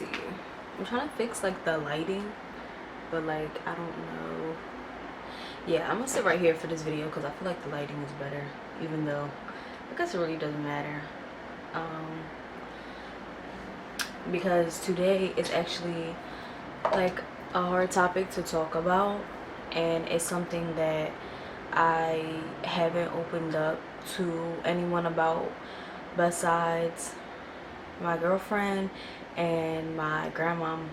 see. I'm trying to fix like the lighting, but like I don't know. Yeah, I'm gonna sit right here for this video because I feel like the lighting is better, even though I guess it really doesn't matter. Because today is actually like a hard topic to talk about, and it's something that I haven't opened up to anyone about besides my girlfriend and my grandmom.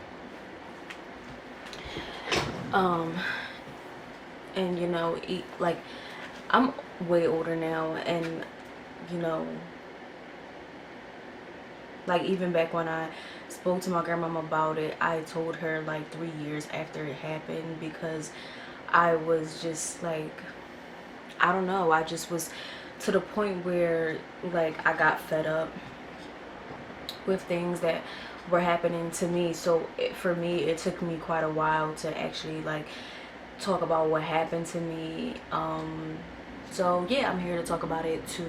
And you know, like I'm way older now, and you know, like even back when I spoke to my grandmom about it, I told her like 3 years after it happened, because I was just like, I don't know, I just was to the point where like I got fed up with things that were happening to me. So for me, it took me quite a while to actually like talk about what happened to me. So yeah, I'm here to talk about it to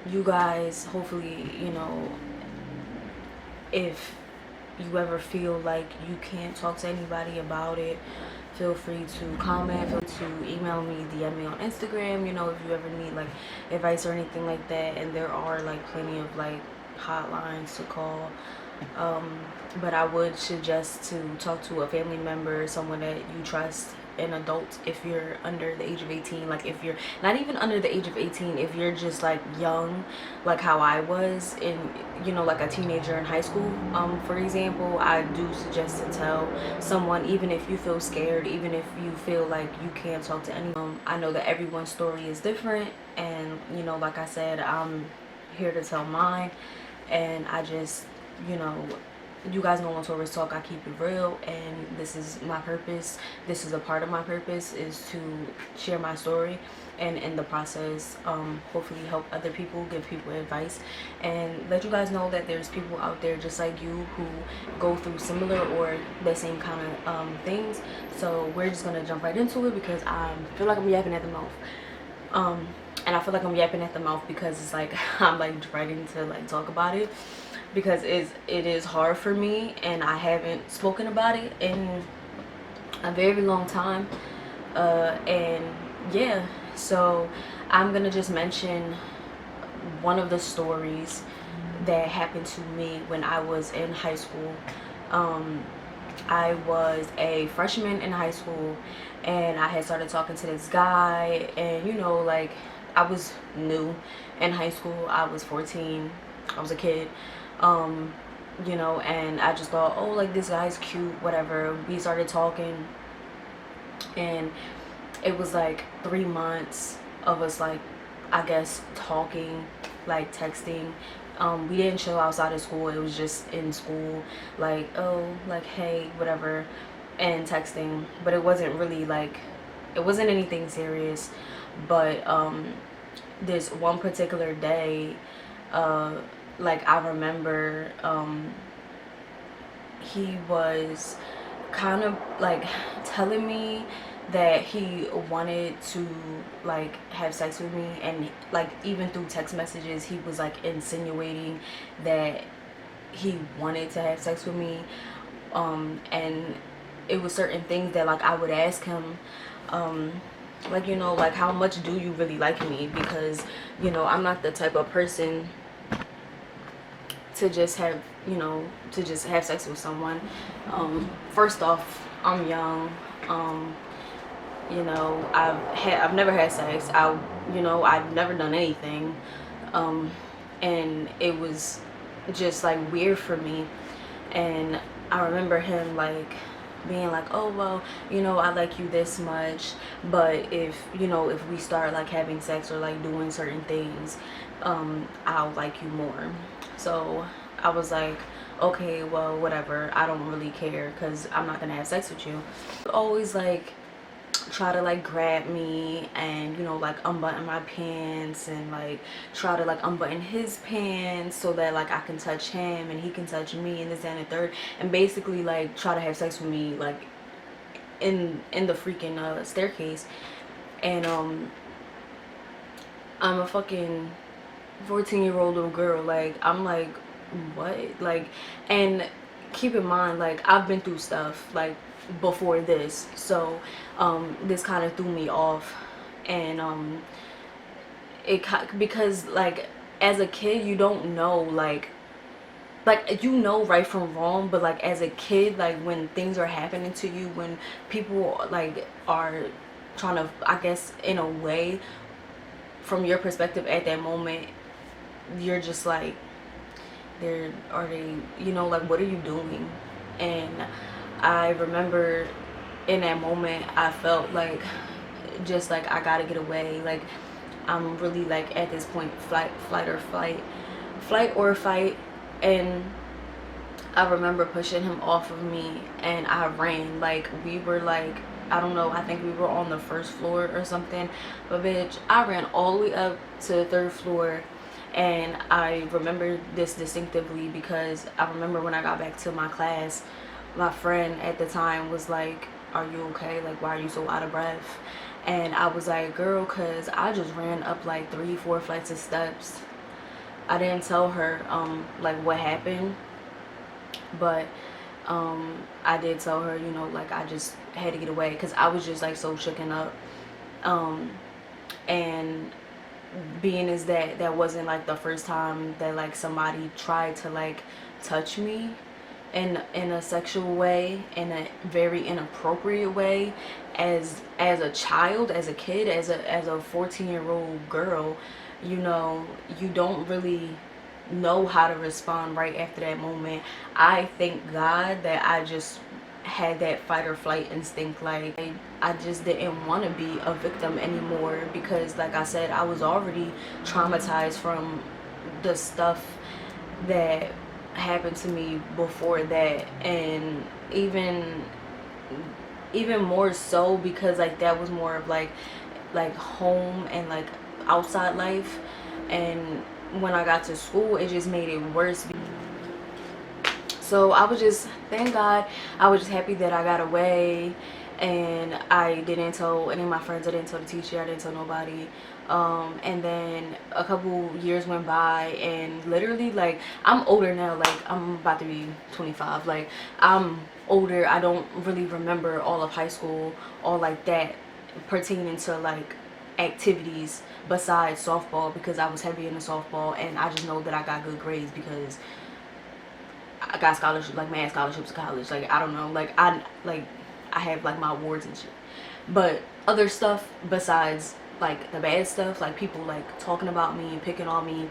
you guys. Hopefully, you know, if you ever feel like you can't talk to anybody about it, feel free to comment, feel free to email me, DM me on Instagram, you know, if you ever need like advice or anything like that. And there are like plenty of like hotlines to call. But I would suggest to talk to a family member, someone that you trust, an adult, if you're under the age of 18. Like if you're not even under the age of 18, if you're just like young, like how I was in, you know, like a teenager in high school, for example, I do suggest to tell someone, even if you feel scared, even if you feel like you can't talk to anyone. I know that everyone's story is different, and you know, like I said, I'm here to tell mine. And I just, you know, you guys know on Taurus Talk, I keep it real, and this is my purpose. This is a part of my purpose, is to share my story, and in the process, hopefully help other people, give people advice, and let you guys know that there's people out there just like you who go through similar or the same kind of things. So we're just gonna jump right into it, because I feel like I'm yapping at the mouth. And I feel like I'm yapping at the mouth because it's like I'm like dreading to like talk about it, because it is hard for me, and I haven't spoken about it in a very long time. And yeah, so I'm gonna just mention one of the stories that happened to me when I was in high school. I was a freshman in high school, and I had started talking to this guy, and you know, like I was new in high school. I was 14. I was a kid. You know, and I just thought, oh, like this guy's cute, whatever. We started talking, and it was like 3 months of us, like, I guess talking, like texting. We didn't chill outside of school. It was just in school, like, oh, like, hey, whatever, and texting. But it wasn't really like, it wasn't anything serious. But this one particular day, like I remember, he was kind of like telling me that he wanted to like have sex with me, and like even through text messages he was like insinuating that he wanted to have sex with me. And it was certain things that like I would ask him, like, you know, like, how much do you really like me? Because, you know, I'm not the type of person to just have, you know, to just have sex with someone. First off, I'm young. You know, I've never had sex. You know, I've never done anything. And it was just like weird for me. And I remember him like being like, oh, well, you know, I like you this much, but if, you know, if we start like having sex or like doing certain things, I'll like you more. So I was like, okay, well, whatever, I don't really care, because I'm not gonna have sex with you. Always like try to like grab me, and you know, like unbutton my pants, and like try to like unbutton his pants so that like I can touch him and he can touch me, and this and the third, and basically like try to have sex with me like in the freaking staircase. And I'm a fucking 14-year-old little girl. Like, I'm like, what? Like, and keep in mind, like, I've been through stuff like before this, so this kind of threw me off. And because like as a kid you don't know, like you know right from wrong, but like as a kid, like when things are happening to you, when people like are trying to, I guess in a way, from your perspective at that moment, you're just like, are they, like, what are you doing? And I remember in that moment I felt like, just like, I gotta get away. Like, I'm really like at this point, flight or fight. And I remember pushing him off of me and I ran. Like, we were like, I don't know, I think we were on the first floor or something, but bitch, I ran all the way up to the third floor. And I remember this distinctively because I remember when I got back to my class, my friend at the time was like, are you okay? Like, why are you so out of breath? And I was like, girl, cause I just ran up like 3-4 flights of steps. I didn't tell her like what happened, but I did tell her, like, I just had to get away because I was just like so shooken up. And being is that wasn't like the first time that like somebody tried to like touch me in a sexual way, in a very inappropriate way, as a child, as a kid, as a 14-year-old girl. You don't really know how to respond right after that moment. I thank God that I just had that fight or flight instinct. Like, I just didn't want to be a victim anymore because, like I said, I was already traumatized from the stuff that happened to me before that. And even more so because like that was more of like home and like outside life. And when I got to school, it just made it worse. So I was just, thank God, I was just happy that I got away. And I didn't tell any of my friends, I didn't tell the teacher, I didn't tell nobody. And then a couple years went by, and literally, like, I'm older now. Like, I'm about to be 25. Like, I'm older. I don't really remember all of high school, all like that, pertaining to like activities besides softball, because I was heavy into softball. And I just know that I got good grades because I got scholarships, like mad scholarships to college. Like, I don't know, like I have like my awards and shit. But other stuff besides like the bad stuff, like people like talking about me and picking on me,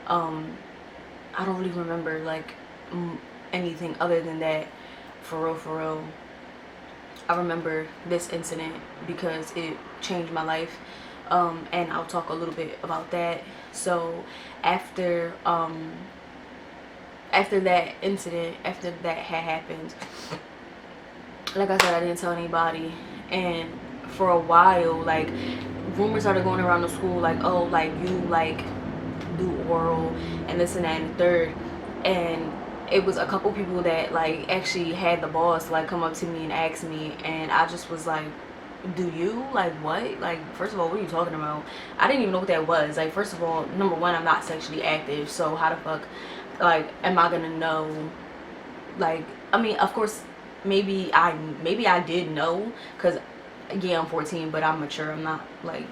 I don't really remember like anything other than that. For real, I remember this incident because it changed my life. And I'll talk a little bit about that. So after that incident, after that had happened, like I said, I didn't tell anybody. And for a while, like, rumors started going around the school, like, oh, like, you like do oral and this and that and the third. And it was a couple people that like actually had the balls to like come up to me and ask me, and I just was like, do you? Like, what? Like, first of all, what are you talking about? I didn't even know what that was. Like, first of all, number one, I'm not sexually active, so how the fuck like am I gonna know? Like, I mean, of course, maybe I did know, because yeah, I'm 14, but I'm mature. I'm not like,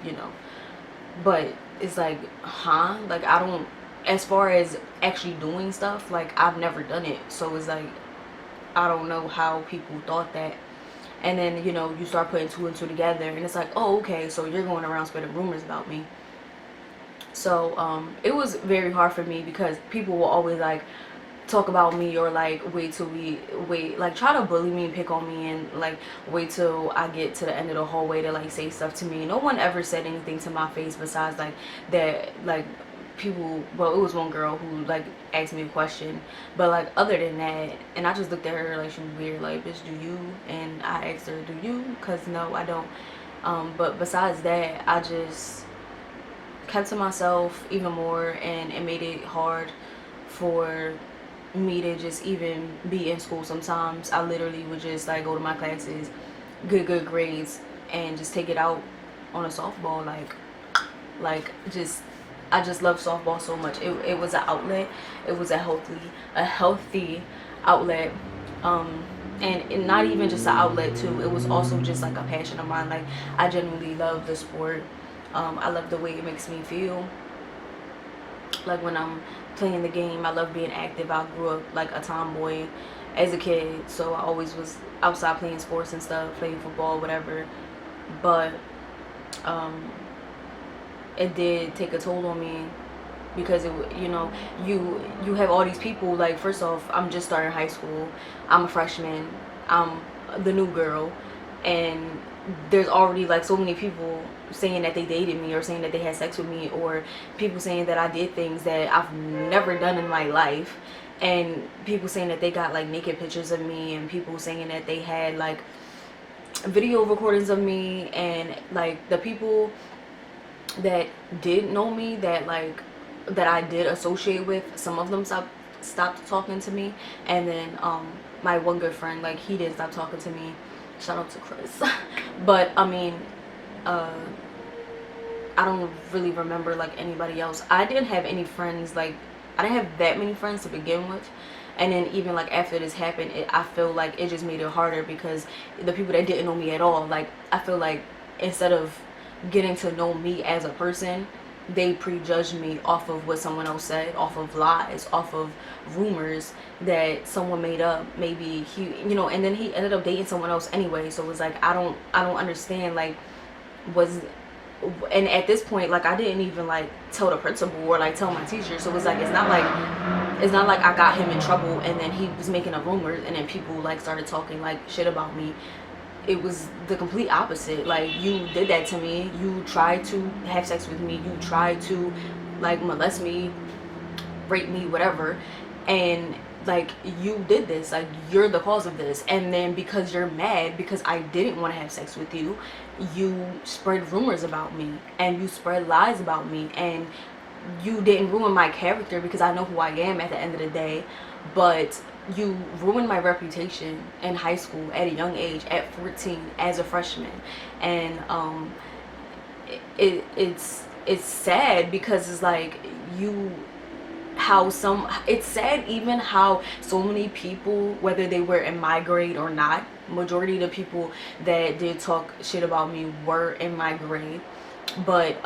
but it's like, huh? Like, I don't, as far as actually doing stuff, like, I've never done it. So it's like, I don't know how people thought that. And then, you start putting two and two together, and it's like, oh, okay, so you're going around spreading rumors about me. So it was very hard for me because people will always like talk about me, or like wait like try to bully me and pick on me, and like wait till I get to the end of the hallway to like say stuff to me. No one ever said anything to my face besides like that, like people, well, it was one girl who like asked me a question, but like other than that, and I just looked at her like she was weird, like, bitch, do you? And I asked her, do you? Because no, I don't. But besides that, I just kept to myself even more, and it made it hard for me to just even be in school. Sometimes I literally would just like go to my classes, good grades, and just take it out on a softball. Like just, I just love softball so much. It was an outlet. It was a healthy outlet. And not even just an outlet too, it was also just like a passion of mine. Like, I genuinely love the sport. I love the way it makes me feel. Like, when I'm playing the game, I love being active. I grew up like a tomboy as a kid, so I always was outside playing sports and stuff, playing football, whatever. But it did take a toll on me, because it, you know, you have all these people. Like, first off, I'm just starting high school, I'm a freshman, I'm the new girl, and there's already like so many people saying that they dated me, or saying that they had sex with me, or people saying that I did things that I've never done in my life, and people saying that they got like naked pictures of me, and people saying that they had like video recordings of me. And like, the people that did know me, that like, that I did associate with, some of them stopped talking to me. And then my one good friend, like, he did stop talking to me. Shout out to Chris. But I mean, I don't really remember like anybody else. I didn't have any friends, like, I didn't have that many friends to begin with. And then even like after this happened, I feel like it just made it harder, because the people that didn't know me at all, like, I feel like instead of getting to know me as a person, they prejudged me off of what someone else said, off of lies, off of rumors that someone made up. Maybe he, you know, and then he ended up dating someone else anyway. So it was like, I don't understand, like, was, and at this point, like, I didn't even like tell the principal or like tell my teacher. So it was like, it's not like I got him in trouble and then he was making up rumors and then people like started talking like shit about me. It was the complete opposite. Like, you did that to me, you tried to have sex with me, you tried to like molest me, rape me, whatever, and like, you did this, like, you're the cause of this. And then because you're mad because I didn't want to have sex with you, you spread rumors about me and you spread lies about me, and you didn't ruin my character, because I know who I am at the end of the day, but you ruined my reputation in high school at a young age, at 14, as a freshman. And it's sad, because it's like, it's sad even how so many people, whether they were in my grade or not, majority of the people that did talk shit about me were in my grade. But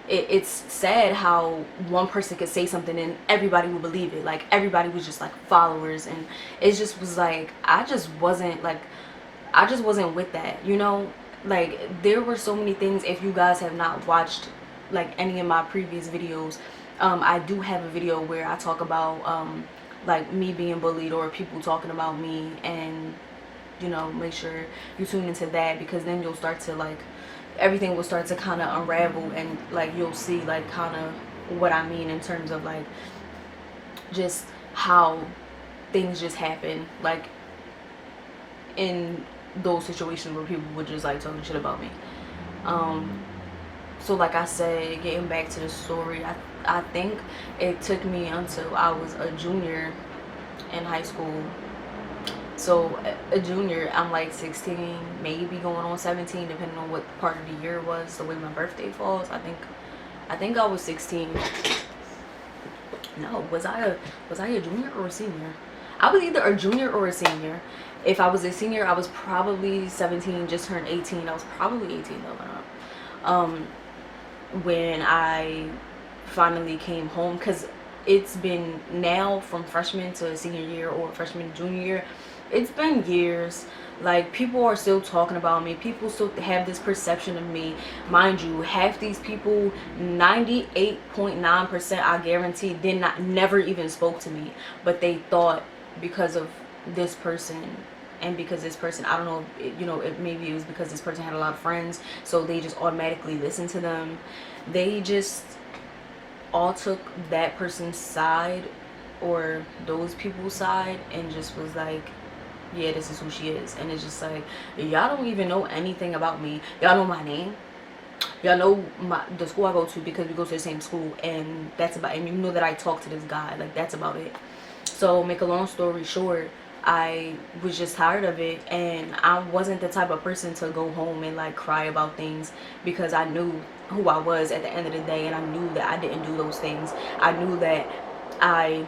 it's sad how one person could say something and everybody would believe it. Like, everybody was just like followers, and it just was like, I just wasn't with that, you know. Like, there were so many things. If you guys have not watched like any of my previous videos, I do have a video where I talk about like me being bullied or people talking about me, and you know, make sure you tune into that, because then you'll start to like, everything will start to kind of unravel, and like, you'll see like kind of what I mean in terms of like just how things just happen, like in those situations where people would just like talking shit about me. So like I said, getting back to the story, I think it took me until I was a junior in high school. So a junior, I'm like 16, maybe going on 17, depending on what part of the year it was, the way my birthday falls. I think I was 16. No, was I a junior or a senior? I was either a junior or a senior. If I was a senior, I was probably 17, just turned 18. I was probably 18 though. When I finally came home, because it's been now from freshman to senior year, or freshman to junior year, it's been years. Like, people are still talking about me, people still have this perception of me. Mind you, half these people, 98.9%, I guarantee, never even spoke to me, but they thought because of this person, and because this person, I don't know, you know, maybe it was because this person had a lot of friends, so they just automatically listened to them. They just all took that person's side, or those people's side, and just was like, yeah, this is who she is. And it's just like, y'all don't even know anything about me. Y'all know my name, y'all know the school I go to, because we go to the same school, and that's about it. And you know that I talk to this guy, like, that's about it. So make a long story short, I was just tired of it, and I wasn't the type of person to go home and like cry about things, because I knew who I was at the end of the day, and I knew that I didn't do those things. I knew that I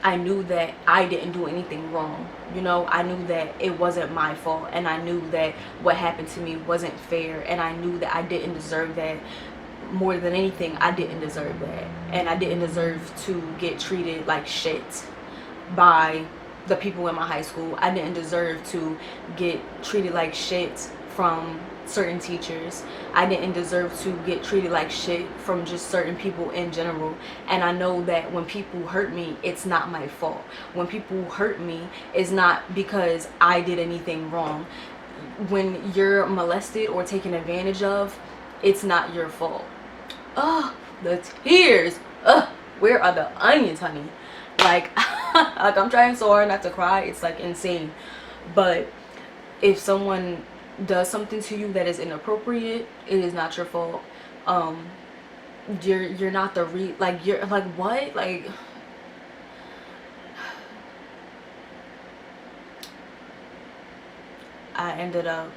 I knew that I didn't do anything wrong. You know, I knew that it wasn't my fault, and I knew that what happened to me wasn't fair, and I knew that I didn't deserve that. More than anything, I didn't deserve that, and I didn't deserve to get treated like shit by the people in my high school. I didn't deserve to get treated like shit from certain teachers. I didn't deserve to get treated like shit from just certain people in general. And I know that when people hurt me, it's not my fault. When people hurt me, it's not because I did anything wrong. When you're molested or taken advantage of, it's not your fault. Oh, the tears. Where are the onions, honey? Like, like I'm trying so hard not to cry. It's like insane. But if someone does something to you that is inappropriate, it is not your fault. You're not the like, you're like, what? Like, I ended up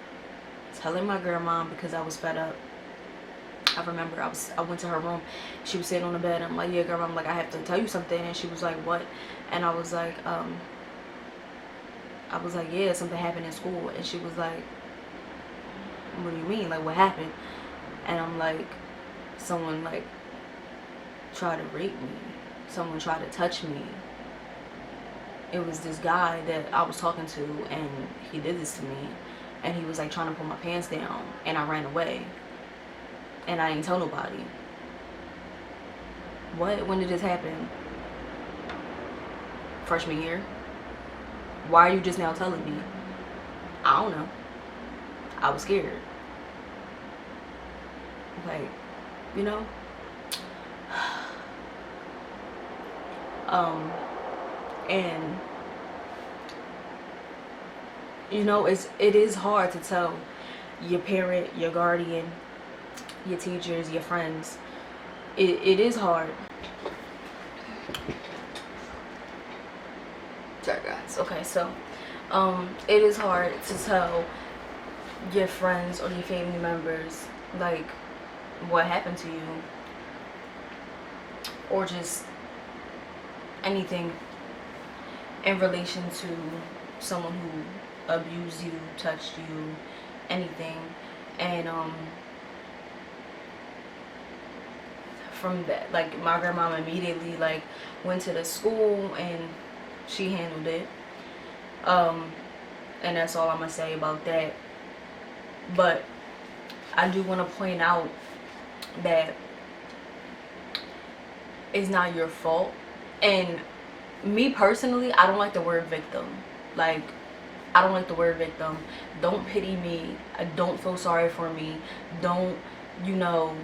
telling my grandma because I was fed up. I remember I went to her room. She was sitting on the bed. I'm like, yeah, girl. I'm like, I have to tell you something. And she was like, what? And I was like, yeah, something happened in school. And she was like, what do you mean? Like, what happened? And I'm like, someone like tried to rape me. Someone tried to touch me. It was this guy that I was talking to, and he did this to me. And he was like trying to pull my pants down, and I ran away. And I didn't tell nobody. What? When did this happen? Freshman year? Why are you just now telling me? I don't know. I was scared. Like, you know? And you know, it is hard to tell your parent, your guardian, your teachers, your friends. It is hard. Sorry guys. Okay, so it is hard to tell your friends or your family members like what happened to you, or just anything in relation to someone who abused you, touched you, anything. And from that, like, my grandmama immediately like went to the school and she handled it. And that's all I'm gonna say about that. But I do want to point out that it's not your fault. And me personally, I don't like the word victim. Like, I don't like the word victim. Don't pity me. Don't feel sorry for me. Don't, you know,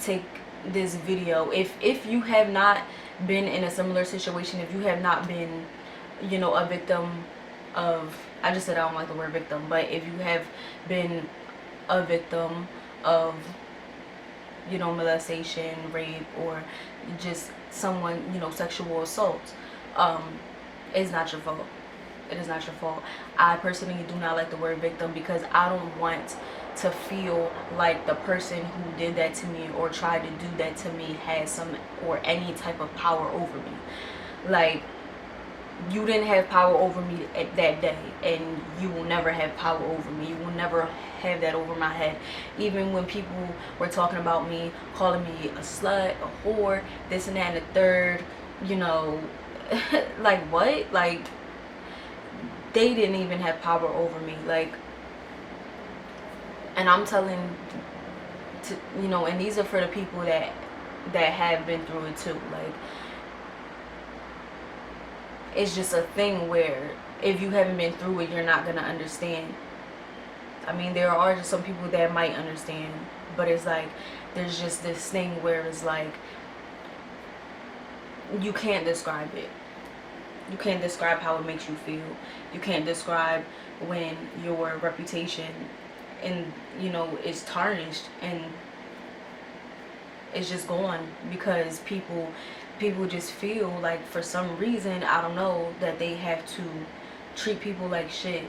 take this video. If you have not been in a similar situation, if you have not been, you know, a victim of, I just said I don't like the word victim, but if you have been a victim of, you know, molestation, rape, or just someone, you know, sexual assault, it's not your fault. It is not your fault. I personally do not like the word victim because I don't want to feel like the person who did that to me or tried to do that to me has some or any type of power over me. Like, you didn't have power over me at that day, and you will never have power over me. You will never have that over my head. Even when people were talking about me, calling me a slut, a whore, this and that and the third, you know, like, what? Like, they didn't even have power over me. Like, and I'm telling, you know, and these are for the people that have been through it too. Like, it's just a thing where if you haven't been through it, you're not gonna understand. I mean, there are just some people that might understand, but it's like there's just this thing where it's like you can't describe it. You can't describe how it makes you feel. You can't describe when your reputation and, you know, is tarnished and it's just gone because people just feel like, for some reason, I don't know, that they have to treat people like shit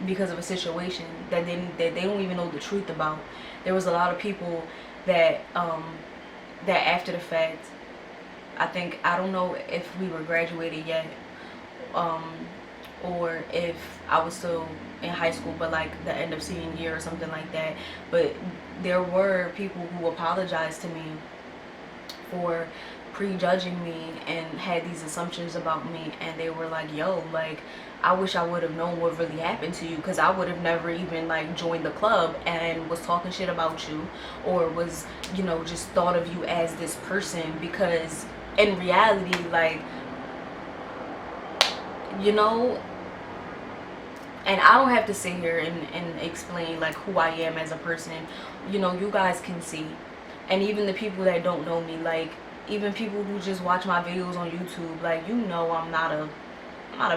because of a situation that they don't even know the truth about. There was a lot of people that that after the fact, I don't know if we were graduated yet, um, or if I was still in high school, but like the end of senior year or something like that. But there were people who apologized to me for prejudging me and had these assumptions about me, and they were like, yo, like, I wish I would have known what really happened to you, because I would have never even like joined the club and was talking shit about you, or was, you know, just thought of you as this person, because in reality, like, you know, and I don't have to sit here and explain like who I am as a person. You know, you guys can see. And even the people that don't know me, like, even people who just watch my videos on YouTube, like, you know, I'm not a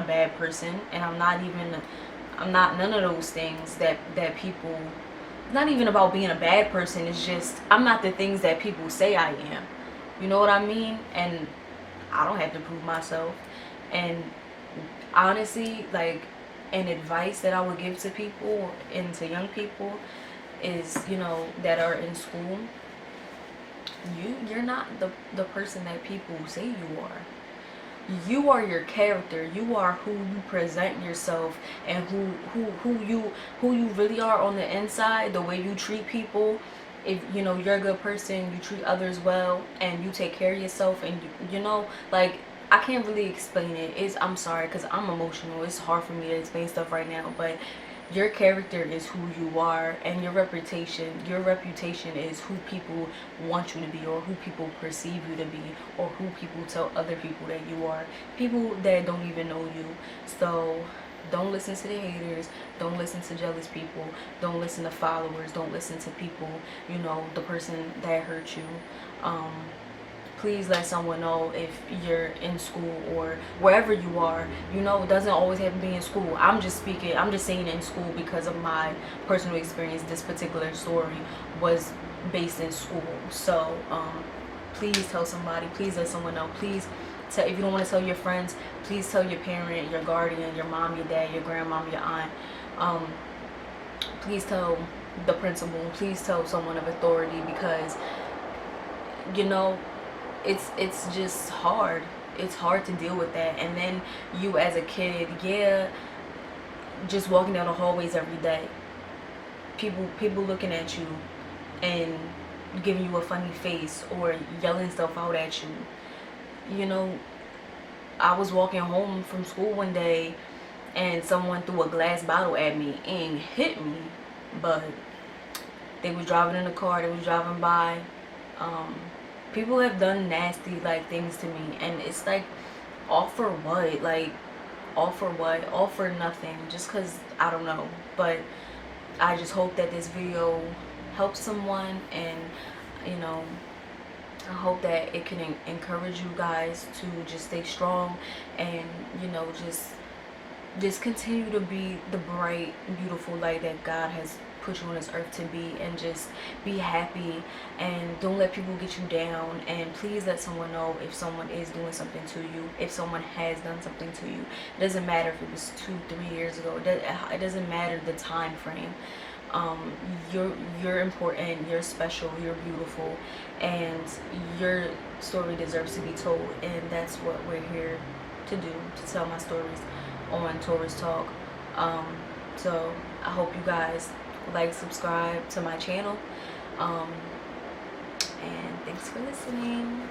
bad person, and I'm not none of those things that people, not even about being a bad person, it's just I'm not the things that people say I am. You know what I mean? And I don't have to prove myself. And honestly, like, an advice that I would give to people and to young people is, you know, that are in school, you're not the person that people say you are. You are your character. You are who you present yourself, and who you really are on the inside. The way you treat people. If you know you're a good person, you treat others well, and you take care of yourself, and you know, like, I can't really explain it. I'm sorry, because I'm emotional. It's hard for me to explain stuff right now, but your character is who you are, and your reputation is who people want you to be, or who people perceive you to be, or who people tell other people that you are. People that don't even know you. So don't listen to the haters. Don't listen to jealous people. Don't listen to followers. Don't listen to people, you know, the person that hurt you. Please let someone know if you're in school or wherever you are. You know, it doesn't always have to be in school. I'm just saying in school because of my personal experience. This particular story was based in school. So please tell somebody. Please let someone know. Please tell, if you don't want to tell your friends, please tell your parent, your guardian, your mom, your dad, your grandmom, your aunt. Please tell the principal. Please tell someone of authority, because, you know, it's just hard. It's hard to deal with that. And then you as a kid, yeah, just walking down the hallways every day, people looking at you and giving you a funny face or yelling stuff out at you. You know, I was walking home from school one day and someone threw a glass bottle at me and hit me, but they was driving in a car, they was driving by. People have done nasty like things to me, and it's like, all for what? Like, all for what? All for nothing, just because, I don't know. But I just hope that this video helps someone, and, you know, I hope that it can encourage you guys to just stay strong, and, you know, just continue to be the bright, beautiful light that God has put you on this earth to be, and just be happy, and don't let people get you down. And please let someone know if someone is doing something to you, if someone has done something to you. It doesn't matter if it was 2-3 years ago. It doesn't matter the time frame. You're important, you're special, you're beautiful, and your story deserves to be told. And that's what we're here to do, to tell my stories on Taurus Talk. So I hope you guys like, subscribe to my channel, and thanks for listening.